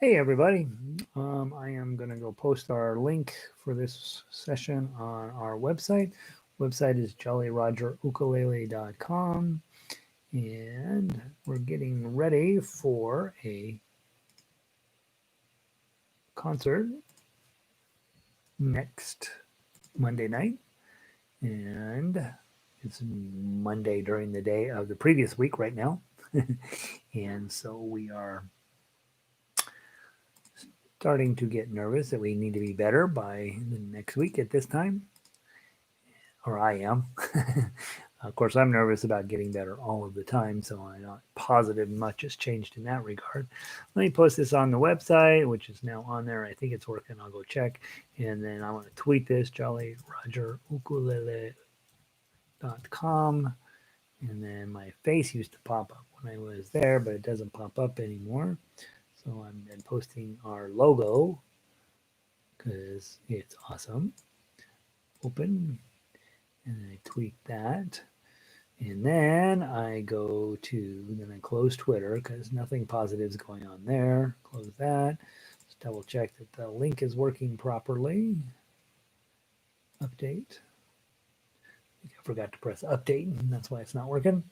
Hey everybody, I am going to go post our link for this session on our website. Website is jollyrogerukulele.com, and we're getting ready for a concert next Monday night, and it's Monday during the day of the previous week right now. And so we are starting to get nervous that we need to be better by the next week at this time, or I am. Of course, I'm nervous about getting better all of the time, so I'm not positive much has changed in that regard. Let me post this on the website, which is now on there. I think it's working. I'll go check. And then I want to tweet this, jollyrogerukulele.com. And then my face used to pop up when I was there, but it doesn't pop up anymore. So I'm then posting our logo because it's awesome. Open, and I tweet that. And then I then I close Twitter because nothing positive is going on there. Close that. Just double check that the link is working properly. Update. I think I forgot to press update, and that's why it's not working.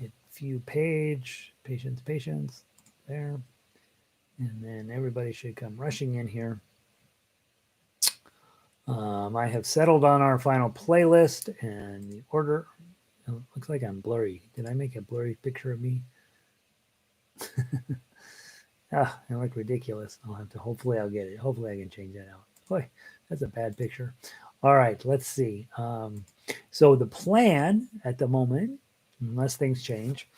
Hit view page, patience, there. And then everybody should come rushing in here. I have settled on our final playlist and the order. It looks like I'm blurry. Did I make a blurry picture of me? I look ridiculous. Hopefully I'll get it. Hopefully I can change that out. Boy, that's a bad picture. All right, let's see. So the plan at the moment, unless things change,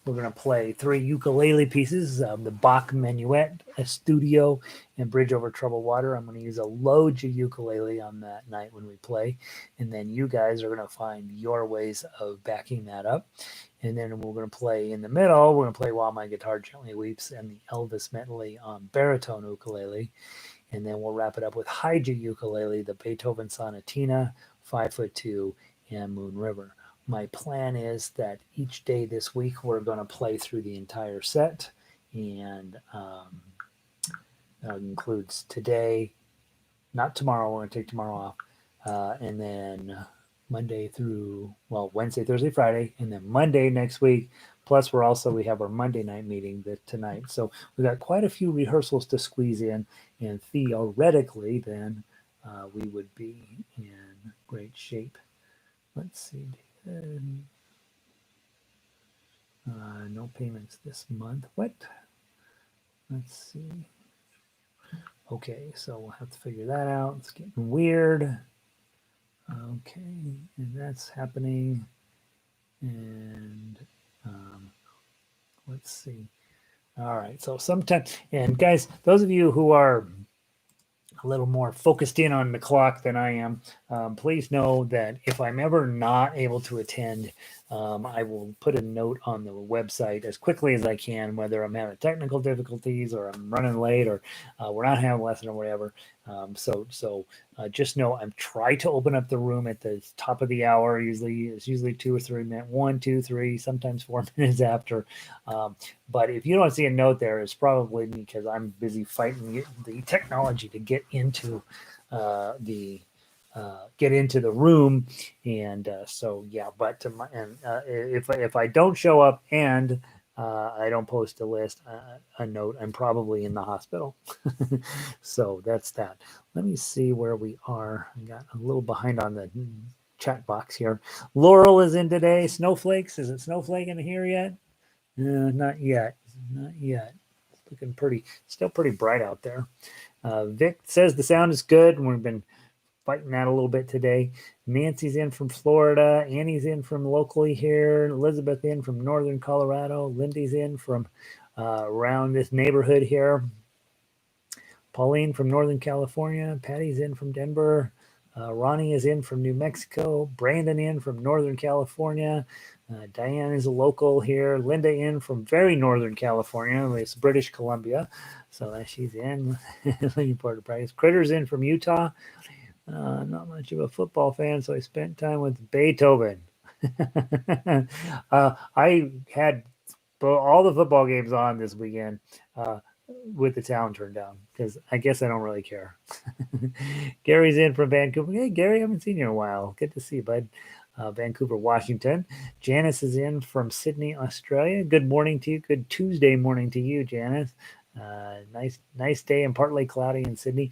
we're going to play 3 ukulele pieces, the Bach Menuett, Estudio, and Bridge Over Troubled Water. I'm going to use a low G ukulele on that night when we play, and then you guys are going to find your ways of backing that up. And then we're going to play in the middle, we're going to play While My Guitar Gently Weeps and the Elvis medley on Baritone Ukulele. And then we'll wrap it up with high G ukulele, the Beethoven Sonatina, 5'2", and Moon River. My plan is that each day this week we're going to play through the entire set, and that includes today, not tomorrow. We're going to take tomorrow off, and then Monday through Wednesday, Thursday, Friday, and then Monday next week. Plus, we have our Monday night meeting tonight, so we've got quite a few rehearsals to squeeze in, and theoretically, then we would be in great shape. Let's see. No payments this month. What? Let's see. Okay, so we'll have to figure that out. It's getting weird. Okay, and that's happening. And let's see. All right, so sometimes, and guys, those of you who are a little more focused in on the clock than I am, please know that if I'm ever not able to attend, I will put a note on the website as quickly as I can, whether I'm having technical difficulties or I'm running late or we're not having a lesson or whatever. So just know I'm trying to open up the room at the top of the hour. It's usually 2 or 3 minutes, 1, 2, 3, sometimes 4 minutes after. But if you don't see a note there, it's probably because I'm busy fighting the technology to get into the room, and so yeah. But if I don't show up and I don't post a note, I'm probably in the hospital. So that's that. Let me see where we are. I got a little behind on the chat box here. Laurel is in today. Snowflakes. Is it snowflaking here yet? Not yet. Not yet. It's looking still pretty bright out there. Vic says the sound is good. We've been fighting that a little bit today. Nancy's in from Florida. Annie's in from locally here. Elizabeth in from northern Colorado. Lindy's in from around this neighborhood here. Pauline from Northern California. Patty's in from Denver. Ronnie is in from New Mexico. Brandon in from Northern California. Diane is a local here. Linda in from very Northern California. It's British Columbia. So she's in. Looking forward to practice. Critter's in from Utah. Not much of a football fan, so I spent time with Beethoven. I had all the football games on this weekend. with the town turned down because I guess I don't really care. Gary's in from Vancouver. Hey, Gary, I haven't seen you in a while. Good to see you, bud. Vancouver, Washington. Janice is in from Sydney, Australia. Good morning to you. Good Tuesday morning to you, Janice. Nice day and partly cloudy in Sydney.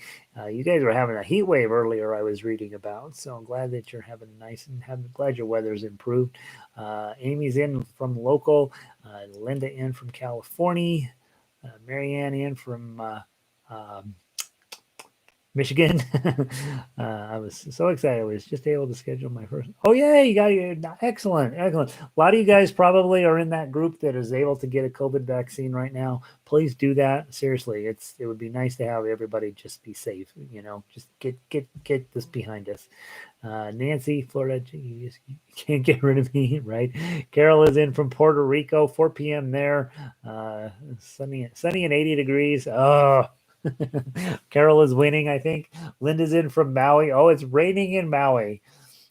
You guys were having a heat wave earlier. I was reading about, so I'm glad that you're having nice and glad your weather's improved. Amy's in from local. Linda in from California. Marianne in from um, Michigan. I was so excited. I was just able to schedule my first. Oh, yeah, you got it. Excellent. Excellent. A lot of you guys probably are in that group that is able to get a COVID vaccine right now. Please do that. Seriously, it would be nice to have everybody just be safe. Just get this behind us. Nancy, Florida, you can't get rid of me, right? Carol is in from Puerto Rico, 4 p.m. there. Sunny and 80 degrees. Oh, Carol is winning, I think. Linda's in from Maui. Oh, it's raining in Maui.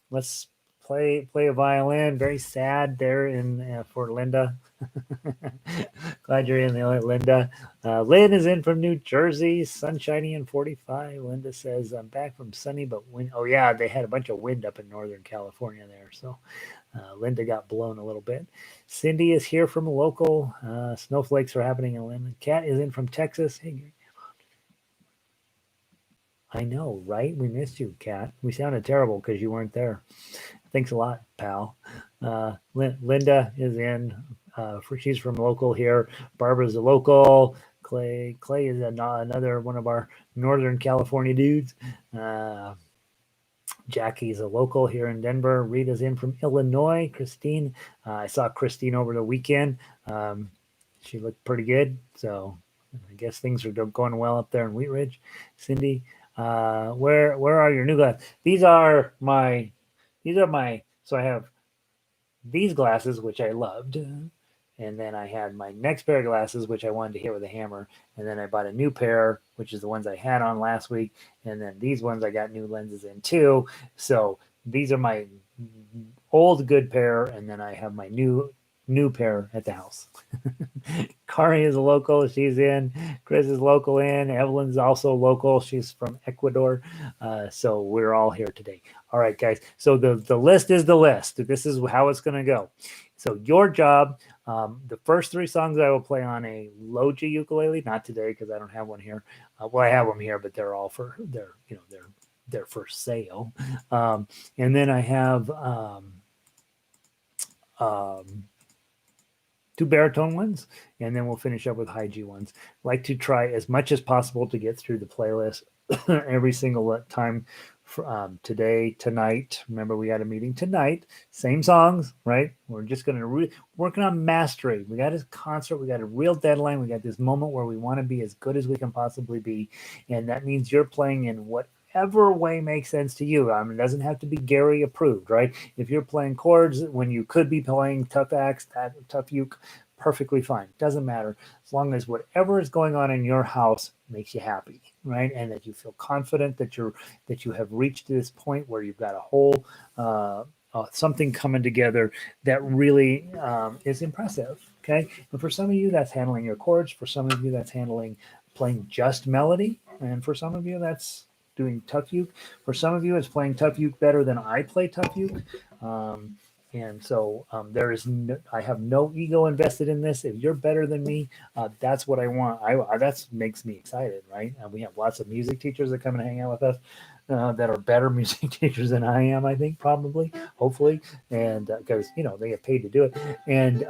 Let's play a violin. Very sad there in for Linda. Glad you're in there, Linda. Lynn is in from New Jersey. Sunshiny and 45. Linda says, I'm back from sunny but wind. Oh, yeah, they had a bunch of wind up in Northern California there. So Linda got blown a little bit. Cindy is here from a local. Snowflakes are happening in Linda. Kat is in from Texas. Hey, I know, right? We missed you, Kat. We sounded terrible because you weren't there. Thanks a lot, pal. Linda is in. She's from local here. Barbara's a local. Clay is another one of our Northern California dudes. Jackie's a local here in Denver. Rita's in from Illinois. Christine, I saw Christine over the weekend. She looked pretty good. So I guess things are going well up there in Wheat Ridge. Cindy, where are your new glasses? These are my. So I have these glasses, which I loved. And then I had my next pair of glasses, which I wanted to hit with a hammer. And then I bought a new pair, which is the ones I had on last week. And then these ones I got new lenses in too. So these are my old good pair. And then I have my new pair at the house. Kari is a local. She's in. Chris is local in. Evelyn's also local. She's from Ecuador. So we're all here today. All right, guys. So the list is the list. This is how it's going to go. So your job, the first 3 songs I will play on a Logi ukulele. Not today because I don't have one here. Well, I have them here, but they're all for they're for sale. And then I have 2 baritone ones, and then we'll finish up with high G ones. Like to try as much as possible to get through the playlist every single time. Today, tonight. Remember, we got a meeting tonight. Same songs, right? We're just going to working on mastery. We got a concert. We got a real deadline. We got this moment where we want to be as good as we can possibly be, and that means you're playing in whatever way makes sense to you. I mean, it doesn't have to be Gary approved, right? If you're playing chords when you could be playing tough acts, tough uke, perfectly fine. Doesn't matter as long as whatever is going on in your house makes you happy, right? And that you feel confident that you have reached this point where you've got a whole something coming together that really is impressive. Okay, and for some of you that's handling your chords. For some of you that's handling playing just melody, and for some of you that's doing tough uke. For some of you, it's playing tough uke better than I play tough uke. And so I have no ego invested in this. If you're better than me, that's what I want. That makes me excited, right? We have lots of music teachers that come and hang out with us that are better music teachers than I am. I think probably, hopefully, and because they get paid to do it. And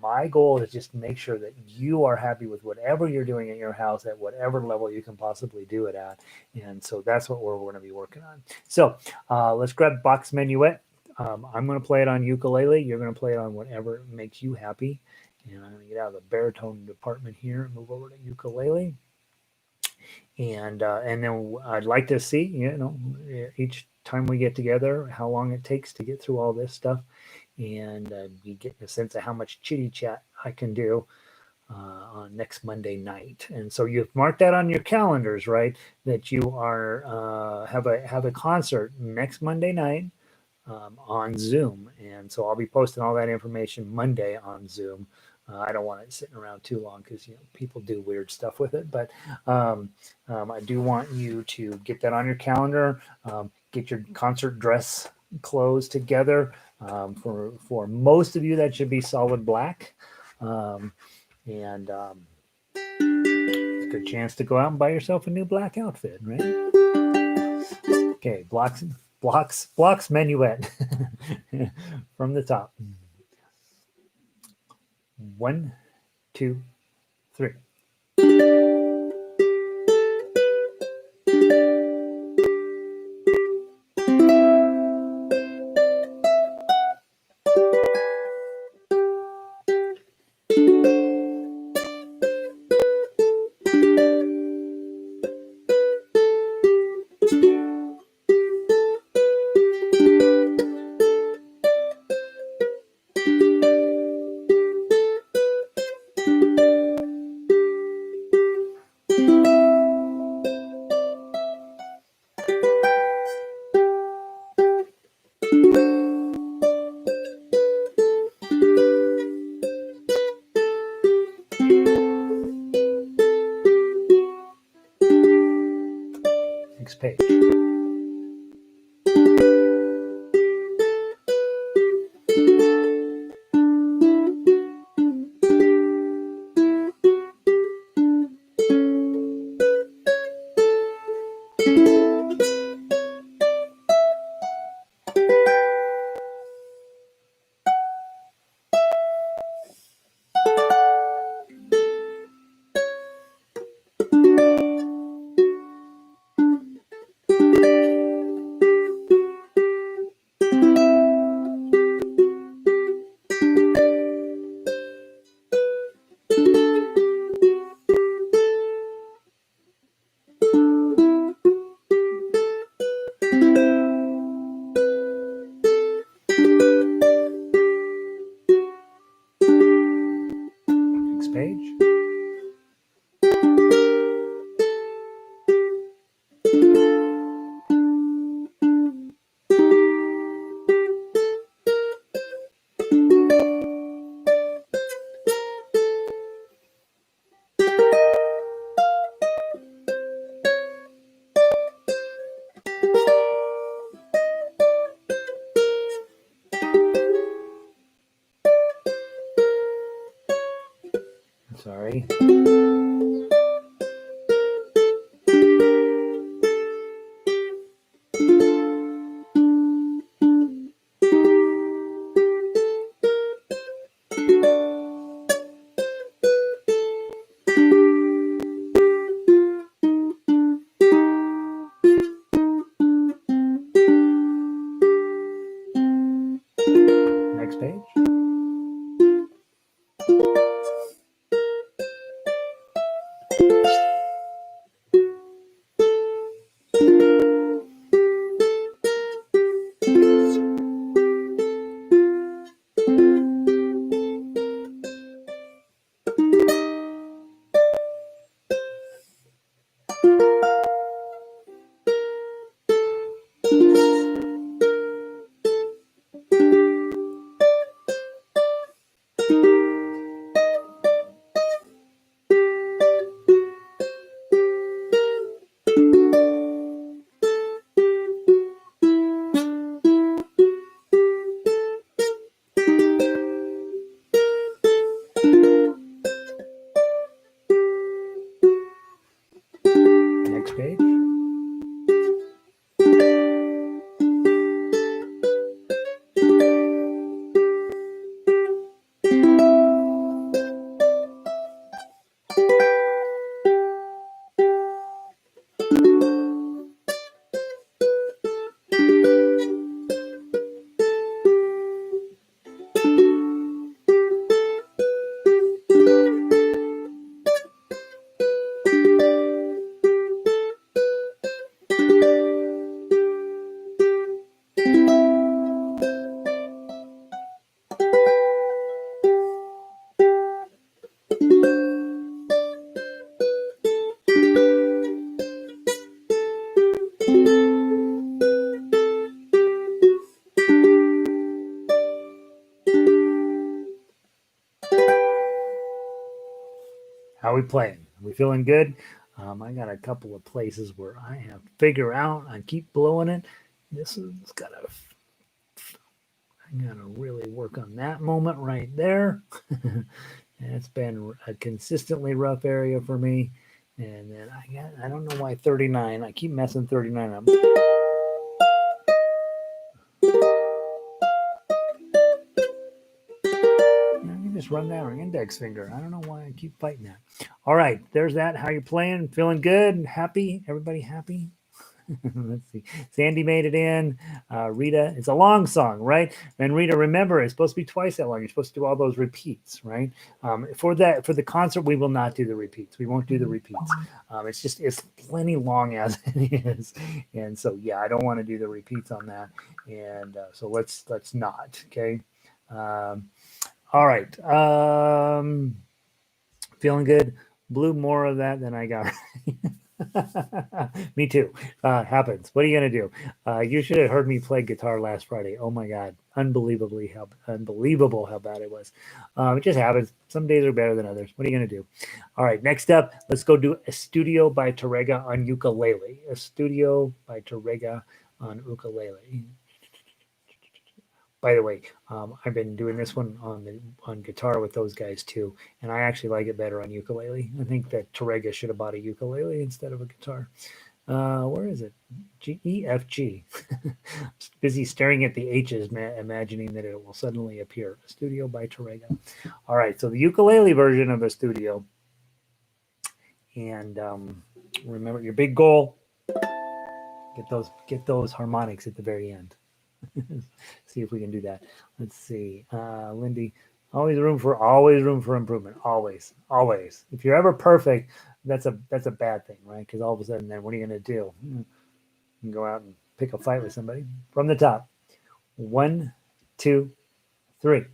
my goal is just to make sure that you are happy with whatever you're doing at your house at whatever level you can possibly do it at. And so that's what we're going to be working on. So let's grab Box Menuett. I'm going to play it on ukulele. You're going to play it on whatever makes you happy. And I'm going to get out of the baritone department here and move over to ukulele. And then I'd like to see, each time we get together, how long it takes to get through all this stuff. And you get a sense of how much chitty chat I can do on next Monday night. And so you've marked that on your calendars, right? That you are have a concert next Monday night on Zoom. And so I'll be posting all that information Monday on Zoom. I don't want it sitting around too long because people do weird stuff with it. But I do want you to get that on your calendar. Get your concert dress clothes together. For most of you, that should be solid black, and good chance to go out and buy yourself a new black outfit, right? Okay, blocks, Menuett from the top. 1, 2, 3. Next page. Next page. Sorry. Next page. Next page. How we playing? Are we feeling good? I got a couple of places where I have to figure out. I keep blowing it. This is gotta. I gotta really work on that moment right there. It's been a consistently rough area for me. And then I don't know why 39. I keep messing 39 up. You just run down an index finger. I don't know why I keep fighting that. All right, there's that. How you playing? Feeling good? Happy? Everybody happy? Let's see. Sandy made it in. Rita, it's a long song, right? And Rita, remember, it's supposed to be twice that long. You're supposed to do all those repeats, right? For the concert, we will not do the repeats. We won't do the repeats. It's plenty long as it is, and so yeah, I don't want to do the repeats on that, and so let's not. Okay. All right. Feeling good. Blew more of that than I got. Me too. Happens. What are you gonna do? You should have heard me play guitar last Friday. Oh my God, unbelievable how bad it was. It just happens. Some days are better than others. What are you gonna do? All right. Next up, let's go do Estudio by Tárrega on ukulele. Estudio by Tárrega on ukulele. By the way, I've been doing this one on guitar with those guys too, and I actually like it better on ukulele. I think that Tárrega should have bought a ukulele instead of a guitar. Where is it? G E F G. Busy staring at the H's, imagining that it will suddenly appear. Studio by Tárrega. All right, so the ukulele version of Estudio, and remember your big goal: get those harmonics at the very end. See if we can do that. Let's see. Lindy, always room for improvement. Always. If you're ever perfect, that's a bad thing, right? Because all of a sudden, then what are you going to do? You can go out and pick a fight with somebody from the top. 1, 2, 3.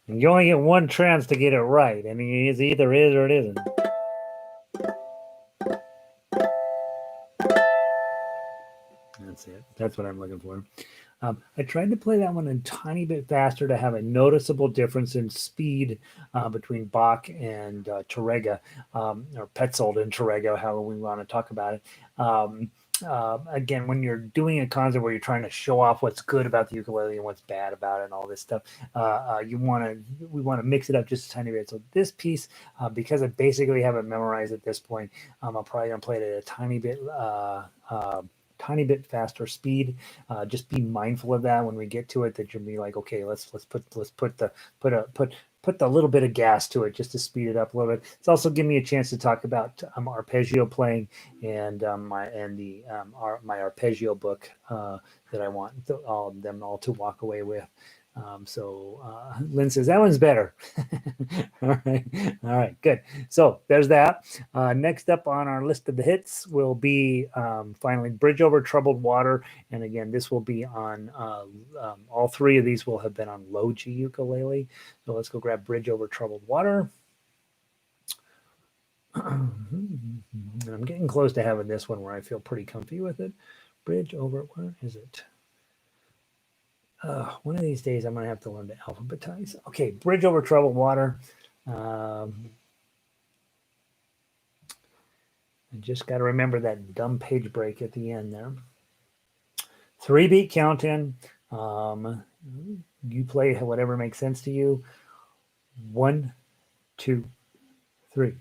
And you only get one chance to get it right. I mean, it either is or it isn't. That's it. That's what I'm looking for. I tried to play that one a tiny bit faster to have a noticeable difference in speed between Bach and Tárrega, or Petzold and Tárrega, however we want to talk about it. again, when you're doing a concert where you're trying to show off what's good about the ukulele and what's bad about it and all this stuff, we want to mix it up just a tiny bit. So this piece, because I basically have it memorized at this point, I'm probably gonna play it at a tiny bit faster speed. Just be mindful of that when we get to it. That you'll be like, okay, let's put the little bit of gas to it just to speed it up a little bit. It's also giving me a chance to talk about arpeggio playing and my arpeggio book that I want them all to walk away with. Lynn says that one's better. All right, good. So there's that. Next up on our list of the hits will be finally Bridge Over Troubled Water. And again, this will be on, all three of these will have been on low G ukulele. So let's go grab Bridge Over Troubled Water. And I'm getting close to having this one where I feel pretty comfy with it. Bridge Over, where is it? One of these days I'm going to have to learn to alphabetize. Okay, Bridge Over Troubled Water. I just got to remember that dumb page break at the end there. 3-beat count in. You play whatever makes sense to you. 1, 2, 3.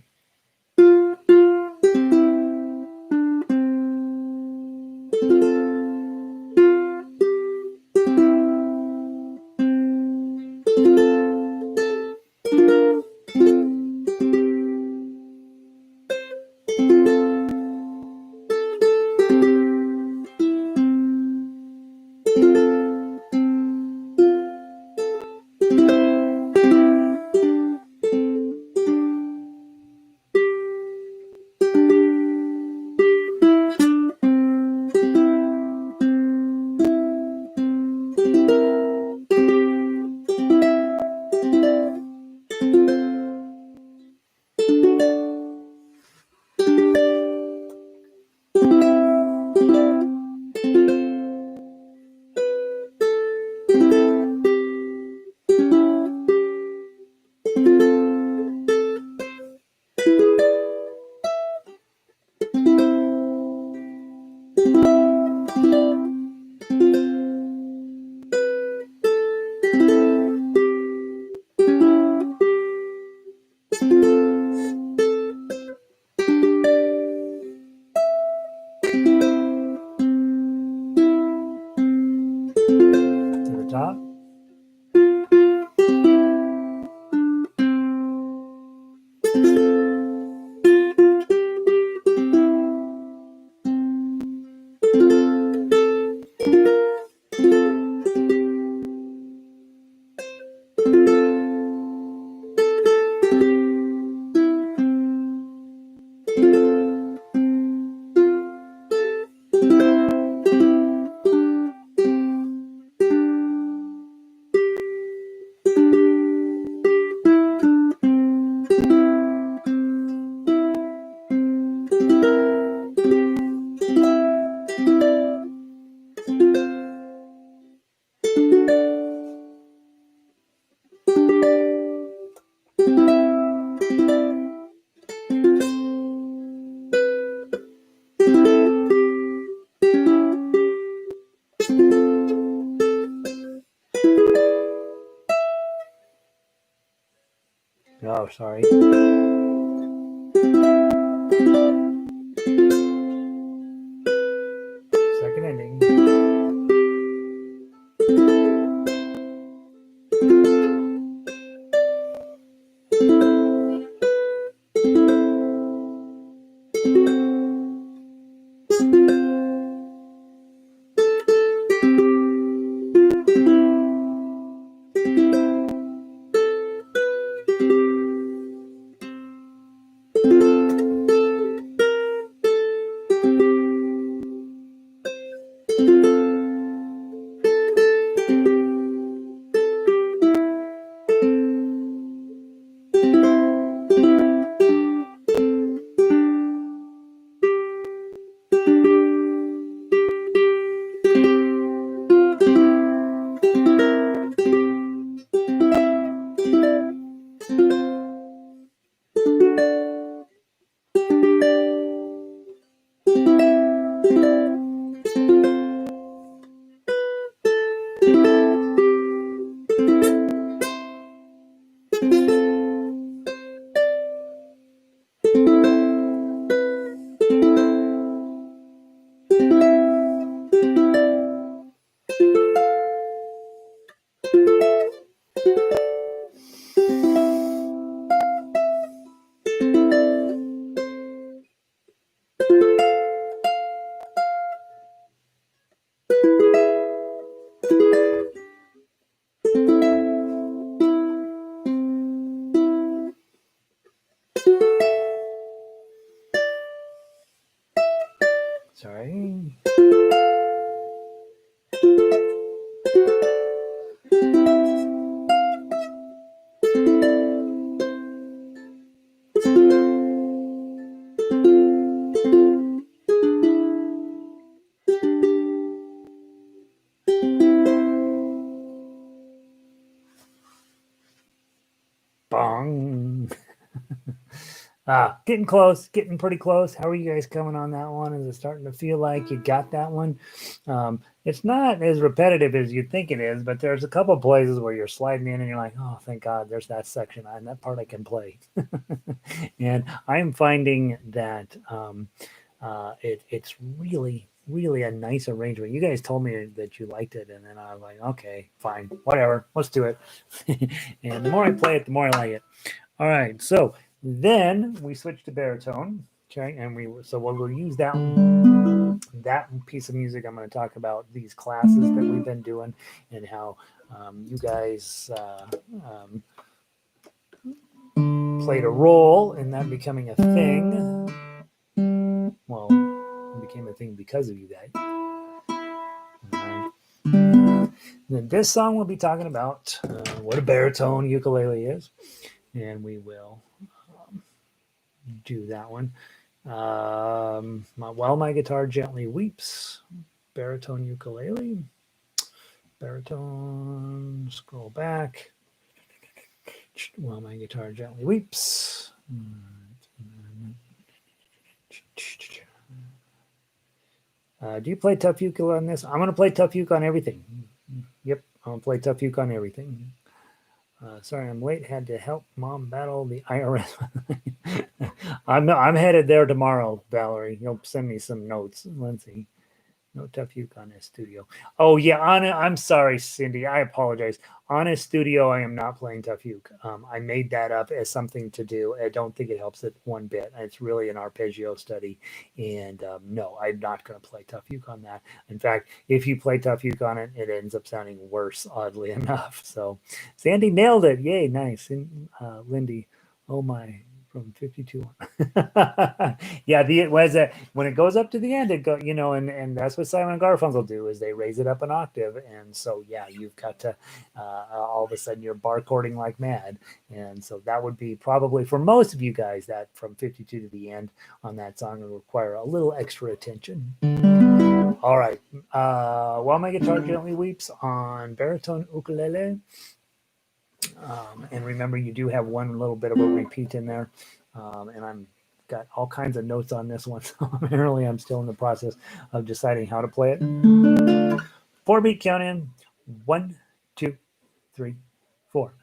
Top. Oh, sorry. Second ending. Sorry. Bong. Getting close, getting pretty close. How are you guys coming on that one? Is it starting to feel like you got that one? It's not as repetitive as you think it is, but there's a couple places where you're sliding in and you're like, oh, thank God, there's that section and that part I can play. And I'm finding that it's really, really a nice arrangement. You guys told me that you liked it, and then I was like, okay, fine, whatever, let's do it. And the more I play it, the more I like it. All right, so then we switch to baritone, okay, and we'll use that piece of music. I'm going to talk about these classes that we've been doing and how you guys played a role in that becoming a thing. Well, it became a thing because of you guys. Then this song we'll be talking about what a baritone ukulele is, and we will do that one. While my guitar gently weeps, baritone ukulele, baritone, scroll back. While my guitar gently weeps. Do you play Tuff ukulele on this? I'm going to play Tuff uke on everything. Yep, I'm going to play Tuff uke on everything. Sorry, I'm late. Had to help mom battle the IRS. I'm headed there tomorrow, Valerie. You'll send me some notes, Lindsay. No Tuff uke on Estudio. Oh yeah, I'm sorry, Cindy. I apologize. On Estudio, I am not playing Tuff uke. I made that up as something to do. I don't think it helps it one bit. It's really an arpeggio study, and no, I'm not going to play Tuff uke on that. In fact, if you play Tuff uke on it, it ends up sounding worse, oddly enough. So, Sandy nailed it. Yay, nice. And Lindy, oh my. From 52. Yeah, when it goes up to the end, it go, and that's what Simon and Garfunkel do is they raise it up an octave, and so yeah, you've got to all of a sudden you're bar chording like mad, and so that would be probably for most of you guys that from 52 to the end on that song would require a little extra attention. All right, while my guitar gently weeps on baritone ukulele. And remember, you do have one little bit of a repeat in there. And I'm got all kinds of notes on this one. So apparently I'm still in the process of deciding how to play it. 4-beat count in. 1, 2, 3, 4.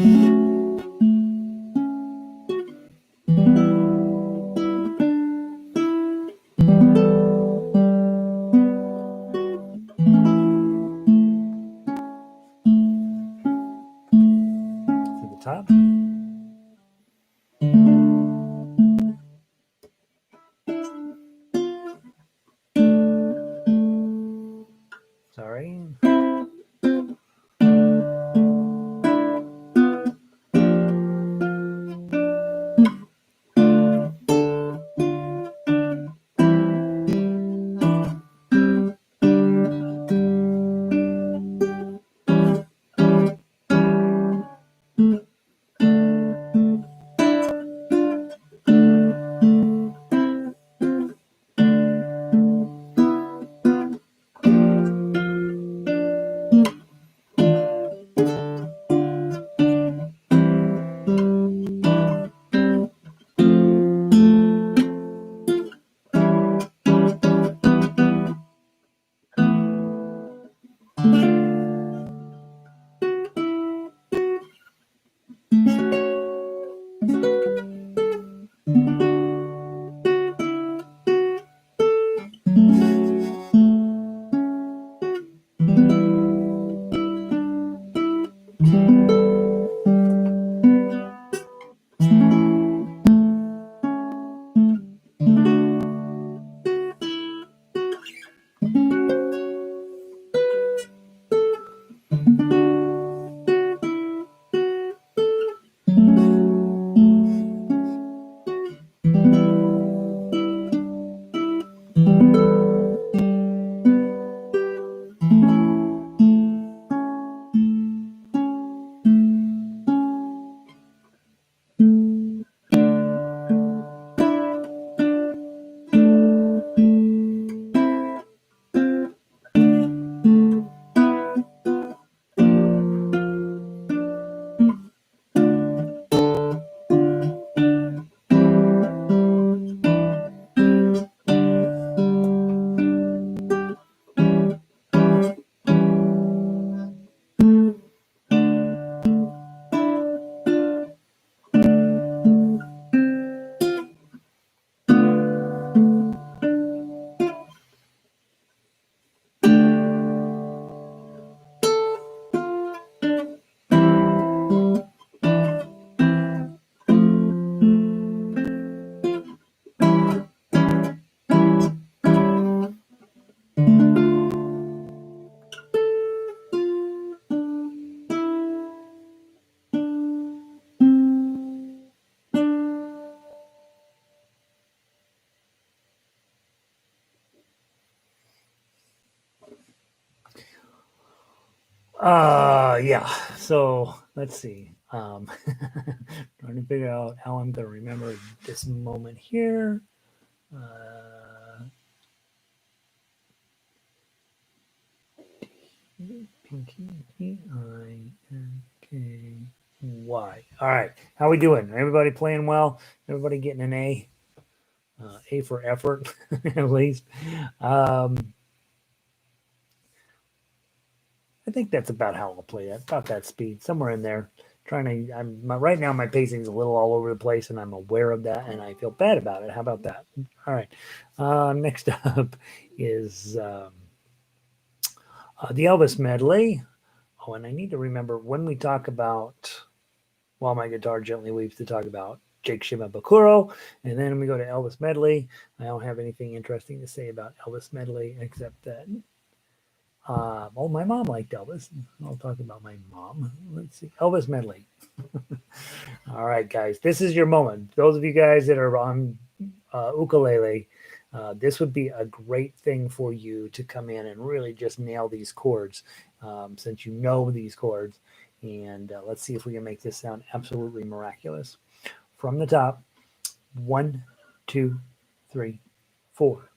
To the top. Sorry. Yeah. So let's see. Trying to figure out how I'm going to remember this moment here. P-I-N-K-Y. All right. How we doing? Everybody playing well? Everybody getting an A? A for effort, at least. I think that's about how I'll play that. About that speed, somewhere in there. Trying to. Right now. My pacing is a little all over the place, and I'm aware of that, and I feel bad about it. How about that? All right. Next up is the Elvis medley. Oh, and I need to remember when we talk about While My Guitar Gently Weeps to talk about Jake Shimabukuro, and then we go to Elvis medley. I don't have anything interesting to say about Elvis medley except that my mom liked Elvis. I'll talk about my mom. Let's see. Elvis medley. All right, guys. This is your moment. Those of you guys that are on ukulele, this would be a great thing for you to come in and really just nail these chords since you know these chords. And let's see if we can make this sound absolutely miraculous. From the top, 1, 2, 3, 4.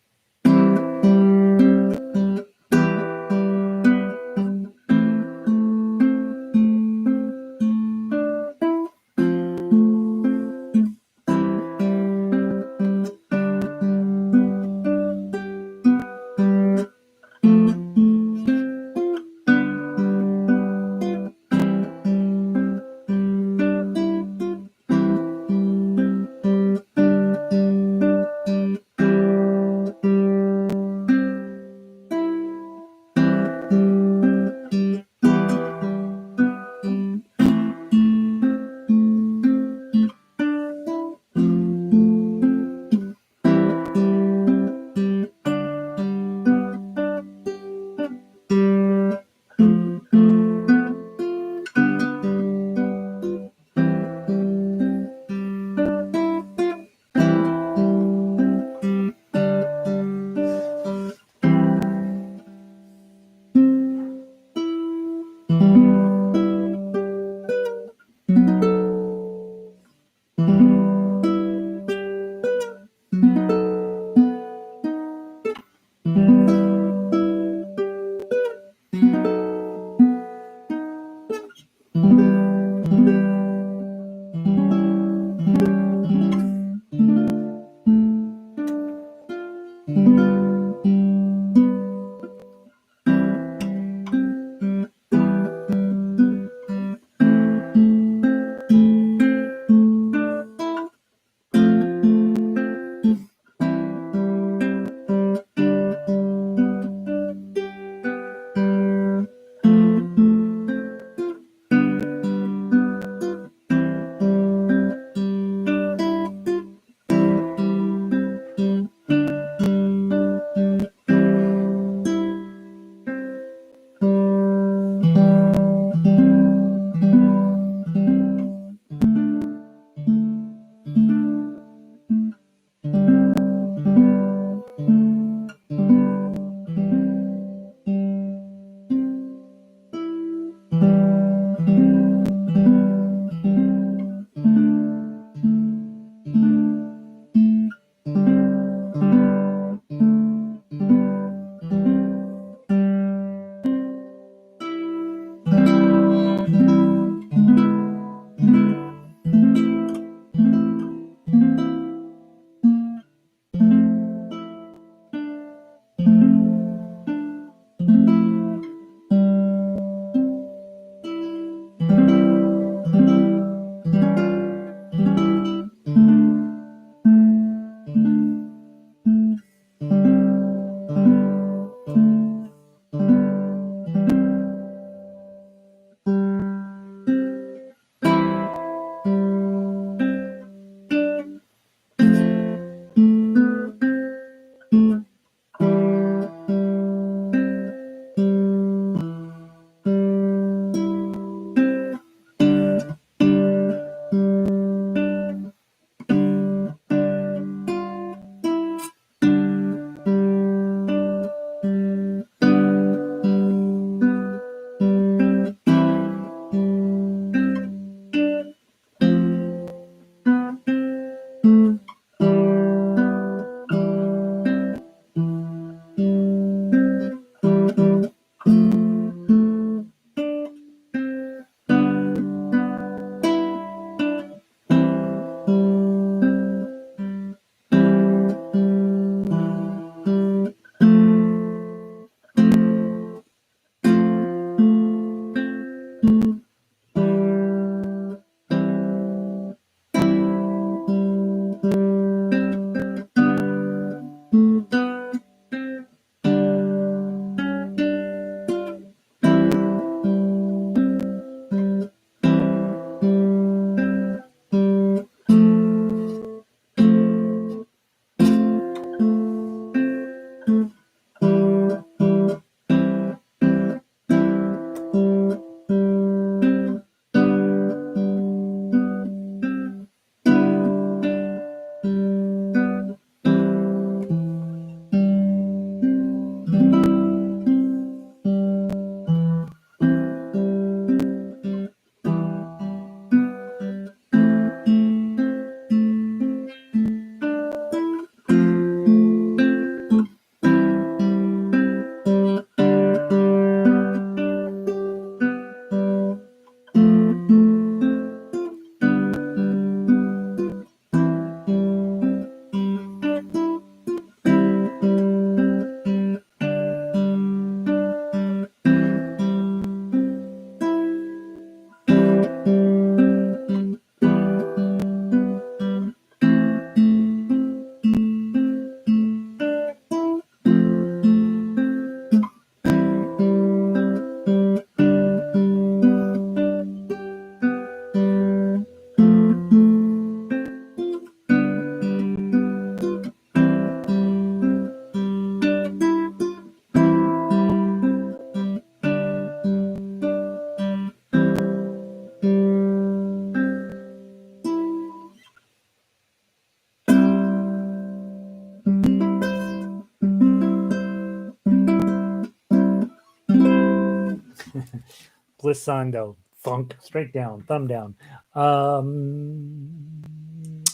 glissando, thunk, straight down, thumb down. I'm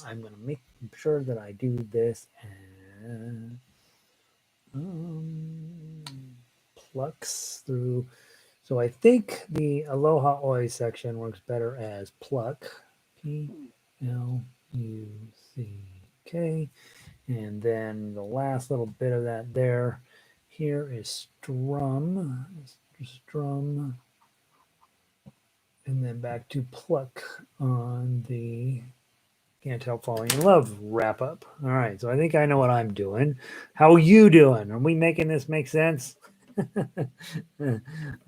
going to make sure that I do this and plucks through. So I think the Aloha Oi section works better as pluck. Pluck. And then the last little bit of that there. Here is strum. Strum. And then back to pluck on the Can't Help Falling in Love wrap up. All right, so I think I know what I'm doing. How are you doing? Are we making this make sense?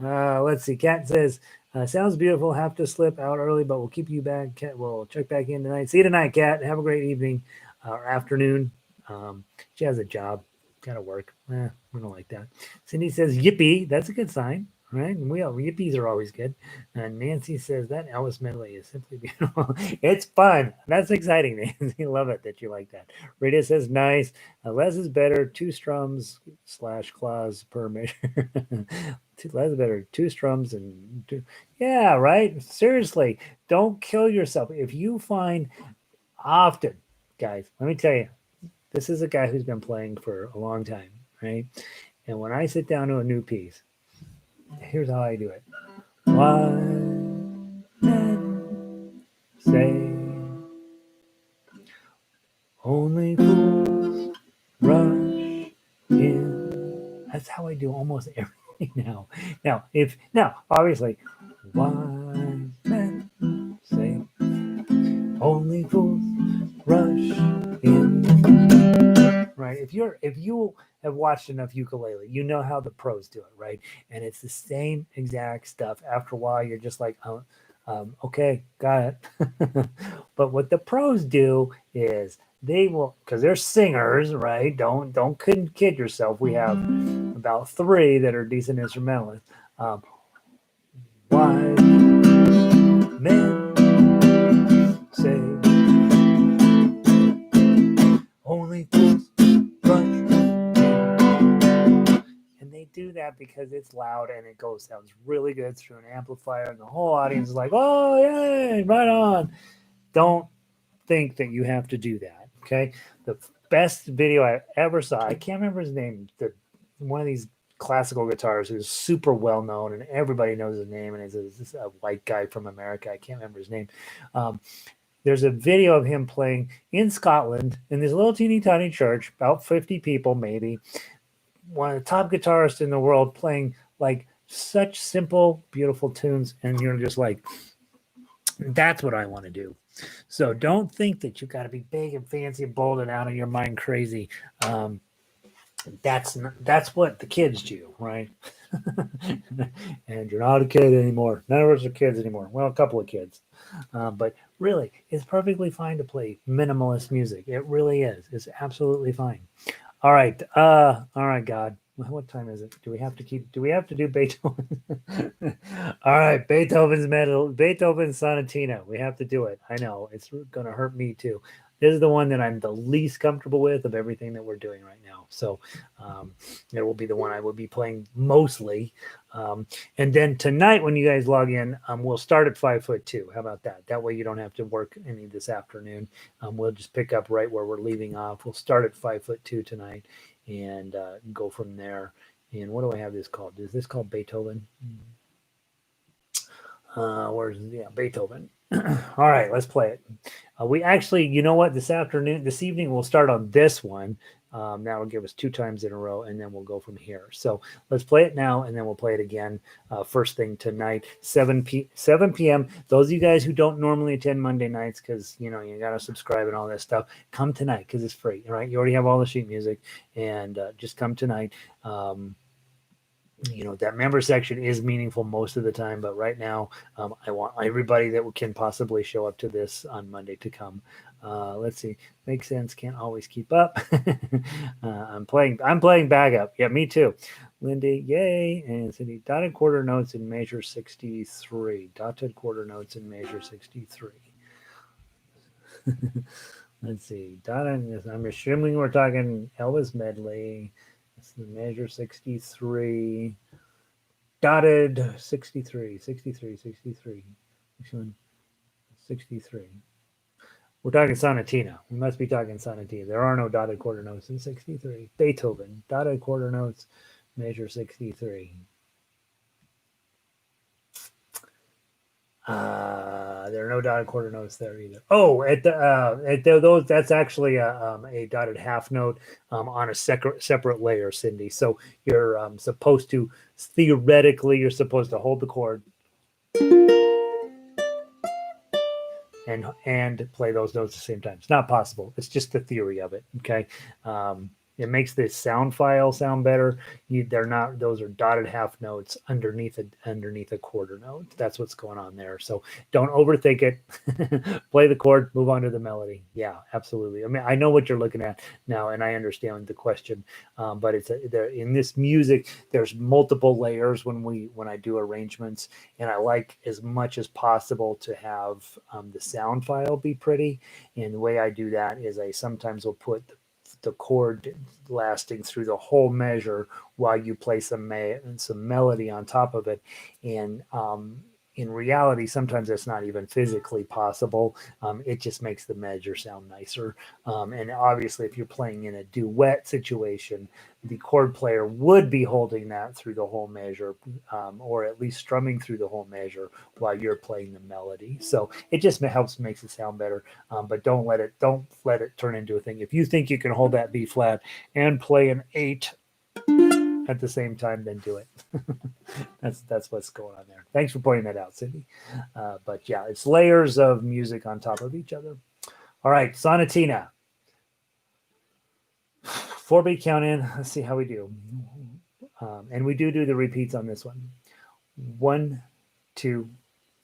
Let's see. Kat says, sounds beautiful. Have to slip out early, but we'll keep you back. Kat, we'll check back in tonight. See you tonight, Kat. Have a great evening or afternoon. She has a job. Got to work. We don't like that. Cindy says, yippee. That's a good sign, right? And yippies are always good. Nancy says, that Elvis medley is simply beautiful. It's fun. That's exciting, Nancy. Love it that you like that. Rita says, nice. Less is better. 2 strums / claws per measure. Less is better. 2 strums and 2. Yeah, right? Seriously, don't kill yourself. If you find often, guys, let me tell you, this is a guy who's been playing for a long time, right? And when I sit down to a new piece, here's how I do it. One men say only fools rush in. That's how I do almost everything now. Now, obviously, wise men say only fools rush in. Right. If you have watched enough ukulele, you know how the pros do it, right? And it's the same exact stuff. After a while, you're just like, okay, got it. But what the pros do is they will, because they're singers, right? Don't kid yourself. We have about 3 that are decent instrumentalists. Wise men say only fools rush. And they do that because it's loud and it sounds really good through an amplifier, and the whole audience is like, oh, yay, right on. Don't think that you have to do that, okay? The best video I ever saw, I can't remember his name, one of these classical guitarists who's super well known and everybody knows his name, and is a white guy from America. I can't remember his name. There's a video of him playing in Scotland in this little teeny tiny church, about 50 people maybe. One of the top guitarists in the world playing like such simple, beautiful tunes, and you're just like, that's what I want to do. So don't think that you've got to be big and fancy and bold and out of your mind crazy. That's what the kids do, right? And you're not a kid anymore. None of us are kids anymore. Well, a couple of kids. But really, it's perfectly fine to play minimalist music. It really is. It's absolutely fine. All right. God. What time is it? Do we have to do Beethoven? All right. Beethoven's Sonatina. We have to do it. I know. It's going to hurt me too. This is the one that I'm the least comfortable with of everything that we're doing right now. So it will be the one I will be playing mostly. And then tonight when you guys log in, we'll start at 5'2". How about that? That way you don't have to work any this afternoon. We'll just pick up right where we're leaving off. We'll start at 5'2" tonight and go from there. And what do I have this called? Is this called Beethoven? Beethoven. All right, let's play it. We actually, you know what? This evening, we'll start on this one. That'll give us 2 times in a row, and then we'll go from here. So let's play it now, and then we'll play it again first thing tonight, 7 p.m. Those of you guys who don't normally attend Monday nights because, you got to subscribe and all that stuff, come tonight because it's free, right? You already have all the sheet music, and just come tonight. That member section is meaningful most of the time, but right now I want everybody that can possibly show up to this on Monday to come. Let's see. Makes sense. Can't always keep up. I'm playing backup. Yeah, me too. Lindy, yay. And Cindy, dotted quarter notes in measure 63. Dotted quarter notes in measure 63. Let's see. I'm assuming we're talking Elvis medley. This is measure 63. dotted 63, 63, 63. Which one? 63. We're talking Sonatina. We must be talking Sonatina. There are no dotted quarter notes in 63. Beethoven, dotted quarter notes, measure 63. There are no dotted quarter notes there either. Oh, those that's actually a dotted half note on a separate layer, Cindy. So you're supposed to theoretically you're supposed to hold the chord and play those notes at the same time. It's not possible. It's just the theory of it. Okay. It makes the sound file sound better. They're not; those are dotted half notes underneath a quarter note. That's what's going on there. So don't overthink it. Play the chord, move on to the melody. Yeah, absolutely. I mean, I know what you're looking at now, and I understand the question. But there in this music. There's multiple layers when I do arrangements, and I like as much as possible to have the sound file be pretty. And the way I do that is I sometimes will put the chord lasting through the whole measure while you play some melody on top of it. And in reality, sometimes that's not even physically possible. It just makes the measure sound nicer. And obviously, if you're playing in a duet situation, the chord player would be holding that through the whole measure, or at least strumming through the whole measure while you're playing the melody. So it just helps makes it sound better. But don't let it turn into a thing. If you think you can hold that B flat and play an 8 at the same time, then do it. That's what's going on there. Thanks for pointing that out, Cindy. But yeah, it's layers of music on top of each other. All right, Sonatina. 4-beat count in. Let's see how we do. And we do the repeats on this one. 1, 2,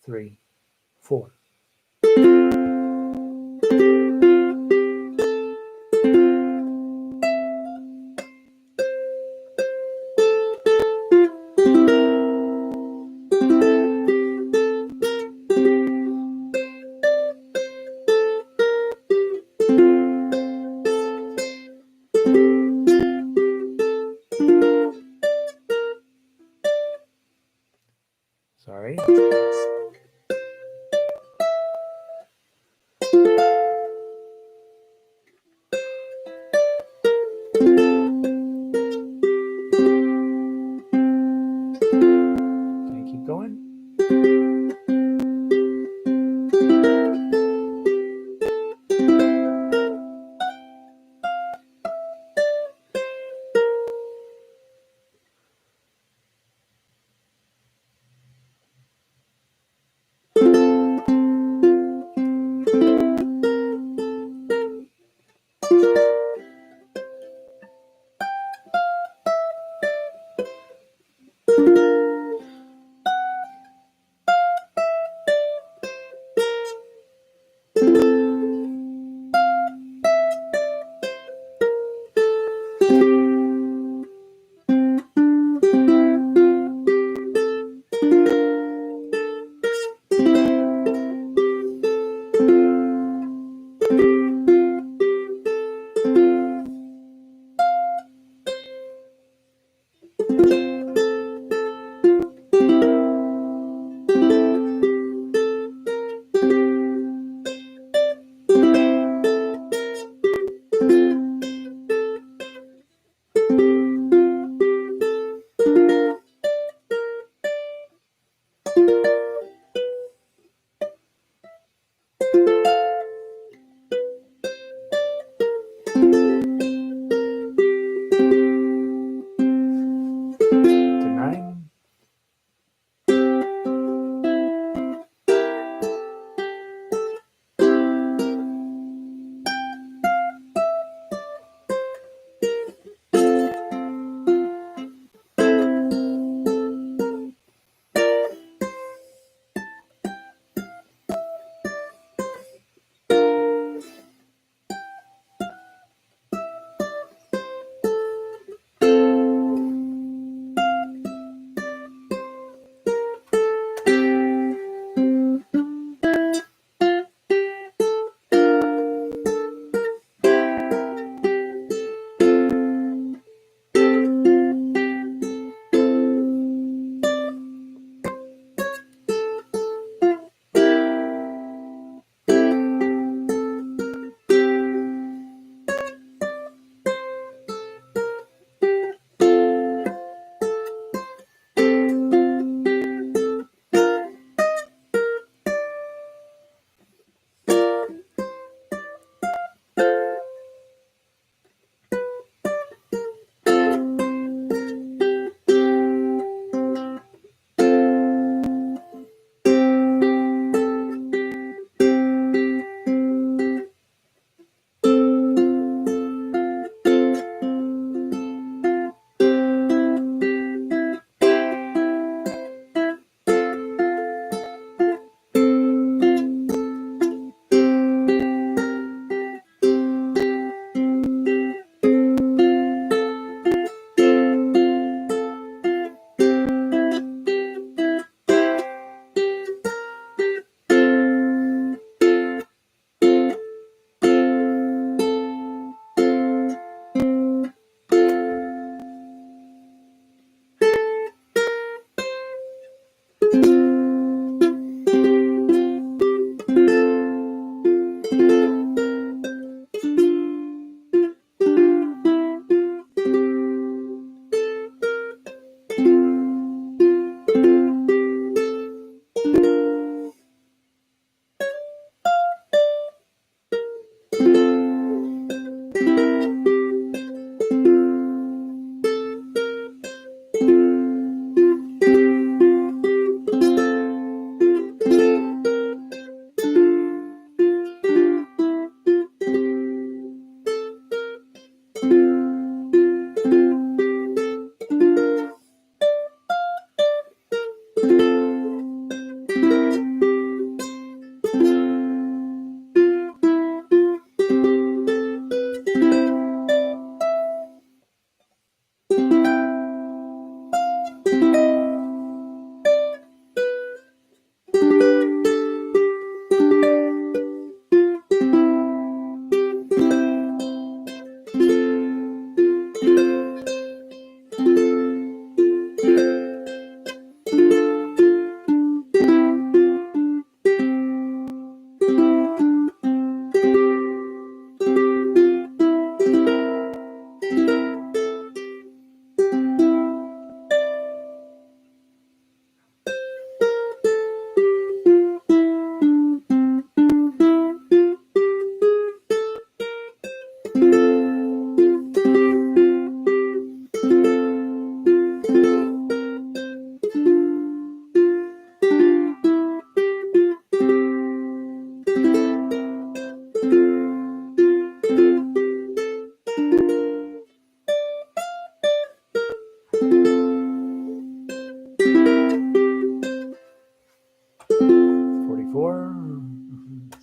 3, 4. Sorry.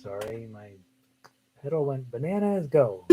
Sorry, my pedal went bananas. Go.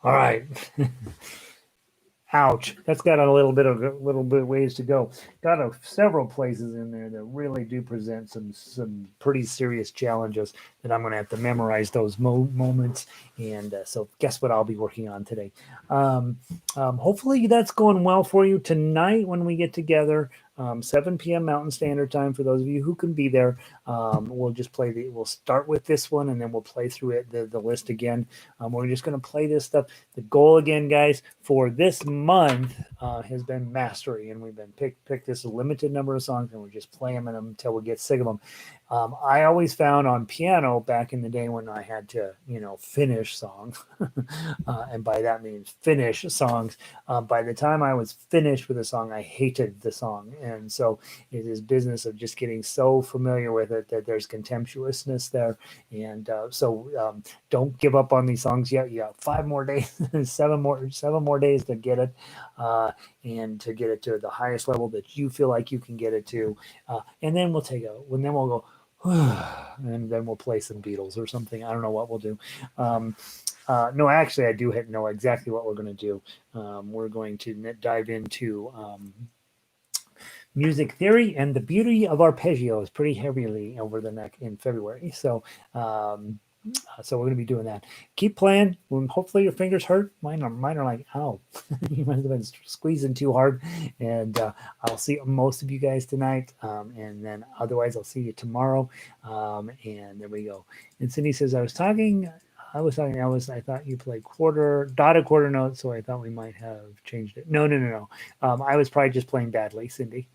All right. Ouch. That's got a little bit ways to go. Got several places in there that really do present some pretty serious challenges that I'm going to have to memorize those moments. And so, guess what I'll be working on today? Hopefully, that's going well for you tonight when we get together. 7 p.m. Mountain Standard Time for those of you who can be there. We'll just we'll start with this one and then we'll play through the list again. We're just going to play this stuff. The goal again, guys, for this month has been mastery, and we've been pick this limited number of songs and we're just playing them until we get sick of them. I always found on piano back in the day when I had to, finish songs, and by that means finish songs. By the time I was finished with a song, I hated the song. And so it is business of just getting so familiar with it that there's contemptuousness there. And so don't give up on these songs yet. You got 5 more days, 7 more days to get it, and to get it to the highest level that you feel like you can get it to. And then we'll go, and then we'll play some Beatles or something. I don't know what we'll do. No, actually, I do know exactly what we're going to do. We're going to dive into music theory and the beauty of arpeggios pretty heavily over the neck in February. So we're going to be doing that. Keep playing. Hopefully your fingers hurt. Mine are like, ow. You might have been squeezing too hard. And I'll see most of you guys tonight. And then otherwise I'll see you tomorrow. And there we go. And Cindy says, I thought you played dotted quarter notes, so I thought we might have changed it. No. I was probably just playing badly, Cindy.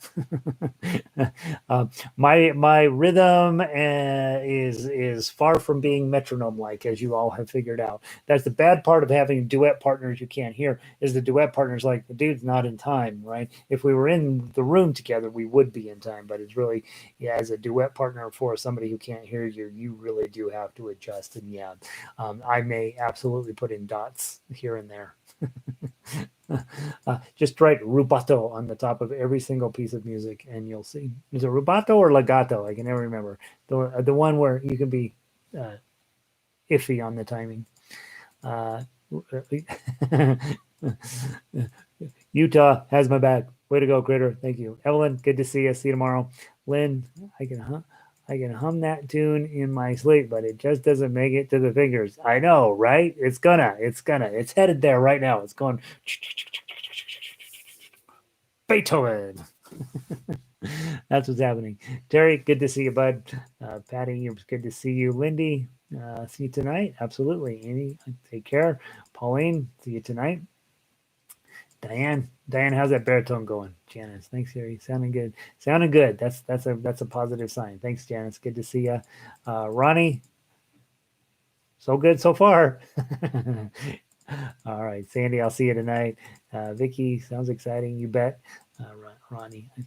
My rhythm is far from being metronome-like, as you all have figured out. That's the bad part of having duet partners you can't hear, is the duet partner's like, the dude's not in time, right? If we were in the room together, we would be in time, but it's really, as a duet partner for somebody who can't hear you, you really do have to adjust. And I may absolutely put in dots here and there. Just write rubato on the top of every single piece of music and you'll see. Is it rubato or legato? I can never remember. The one where you can be iffy on the timing. Utah has my back. Way to go, Critter. Thank you. Evelyn, good to see you. See you tomorrow. Lynn, I can hum that tune in my sleep, but it just doesn't make it to the fingers. I know, right? It's headed there right now. It's going Beethoven. That's what's happening. Terry, good to see you, bud. Patty, it's good to see you. Lindy, see you tonight. Absolutely. Amy, take care. Pauline, see you tonight. Diane, how's that baritone going? Janice, thanks, Harry. Sounding good. Sounding good. That's a positive sign. Thanks, Janice. Good to see you. Ronnie, so good so far. All right, Sandy, I'll see you tonight. Vicky, sounds exciting. You bet. Ronnie, I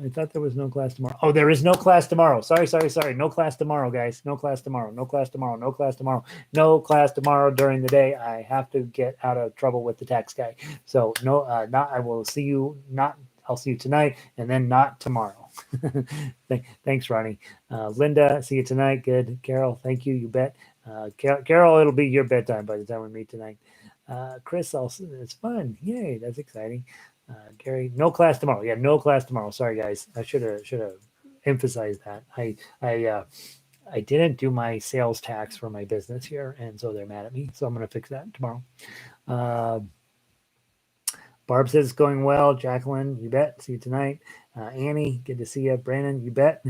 thought there was no class tomorrow. Oh, there is no class tomorrow. Sorry. No class tomorrow, guys. No class tomorrow. No class tomorrow. No class tomorrow. No class tomorrow during the day. I have to get out of trouble with the tax guy. So no, not. I will see you. Not. I'll see you tonight, and then not tomorrow. Thanks, Ronnie. Linda, see you tonight. Good. Carol, thank you. You bet. Carol, it'll be your bedtime by the time we meet tonight. Chris, also, it's fun. Yay, that's exciting. Gary, no class tomorrow. Yeah, no class tomorrow. Sorry, guys. I should have emphasized that. I didn't do my sales tax for my business here, and so they're mad at me. So I'm going to fix that tomorrow. Uh, Barb says it's going well. Jacqueline, you bet. See you tonight. Annie, good to see you. Brandon, you bet.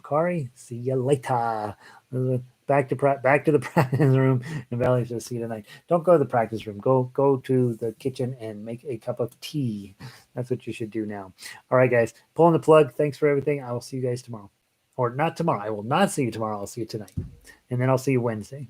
Kari, see you later. Back to the practice room. And Valley says, see you tonight. Don't go to the practice room. Go to the kitchen and make a cup of tea. That's what you should do now. All right, guys. Pulling the plug. Thanks for everything. I will see you guys tomorrow. Or not tomorrow. I will not see you tomorrow. I'll see you tonight. And then I'll see you Wednesday.